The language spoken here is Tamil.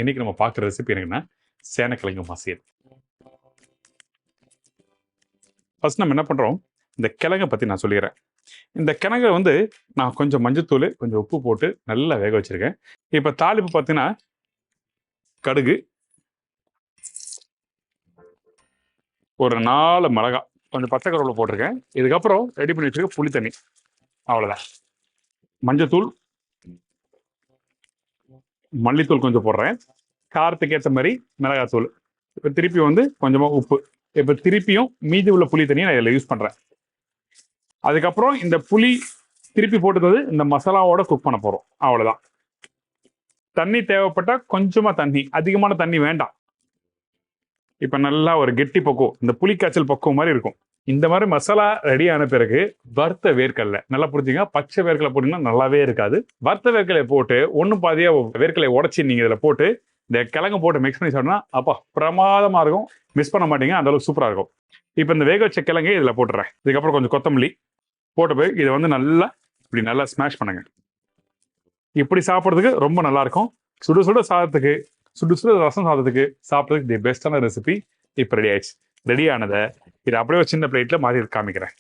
இன்னைக்கு நம்ம பார்க்குற ரெசிபி என்னன்னா சேனக்கிழங்கு மசியல். ஃபர்ஸ்ட் நம்ம என்ன பண்ணுறோம், இந்த கிழங்கை பற்றி நான் சொல்லிடுறேன். இந்த கிழங்கை வந்து நான் கொஞ்சம் மஞ்சத்தூள் கொஞ்சம் உப்பு போட்டு நல்லா வேக வச்சுருக்கேன். இப்போ தாளிப்பு பார்த்தீங்கன்னா கடுகு, ஒரு 4 மிளகாய், கொஞ்சம் பச்சை கருவேப்பிலை போட்டிருக்கேன். இதுக்கப்புறம் ரெடி பண்ணி வச்சுருக்க புளி தண்ணி, அவ்வளோதான். மஞ்சத்தூள், மல்லித்தூள் கொஞ்சம் போடுறேன், காரத்துக்கு ஏற்ற மாதிரி மிளகாத்தூள், இப்போ திருப்பி வந்து கொஞ்சமாக உப்பு. இப்போ திருப்பியும் மீதி உள்ள புளி தண்ணியை நான் இதில் யூஸ் பண்ணுறேன். அதுக்கப்புறம் இந்த புளி திருப்பி போட்டது இந்த மசாலாவோட குக் பண்ண போகிறோம், அவ்வளோதான். தண்ணி தேவைப்பட்டா கொஞ்சமாக தண்ணி, அதிகமான தண்ணி வேண்டாம். இப்போ நல்லா ஒரு கெட்டி பக்குவம், இந்த புளி காய்ச்சல் பக்குவம் மாதிரி இருக்கும். இந்த மாதிரி மசாலா ரெடி ஆன பிறகு வறுத்த வேர்க்கடலை நல்லா புரிஞ்சுங்க. பச்சை வேர்க்கடலை போட்டீங்கன்னா நல்லாவே இருக்காது. வறுத்த வேர்க்கடலை போட்டு ஒன்றும் பாதியா வேர்க்கடலை உடச்சி நீங்கள் இதில் போட்டு இந்த கிழங்கு போட்டு மிக்ஸ் பண்ணி சாப்பிட்டா அப்பா பிரமாதமாக இருக்கும். மிஸ் பண்ண மாட்டீங்க, அந்த அளவுக்கு சூப்பராக இருக்கும். இப்போ இந்த வேக வச்ச கிழங்கு இதில் போட்டுறேன். இதுக்கப்புறம் கொஞ்சம் கொத்தமல்லி போட்டு போய் இதை வந்து நல்லா இப்படி நல்லா ஸ்மாஷ் பண்ணுங்க. இப்படி சாப்பிட்றதுக்கு ரொம்ப நல்லா இருக்கும். சுடு சுட சாதத்துக்கு, சுடு சுட ரசம் சாதத்துக்கு சாப்பிட்றதுக்கு தி பெஸ்டான ரெசிபி இப்போ ரெடி ஆயிடுச்சு. ரெடி ஆனதை இதை அப்படியே ஒரு சின்ன பிளேட்ல மாற்றி காமிக்கிறேன்.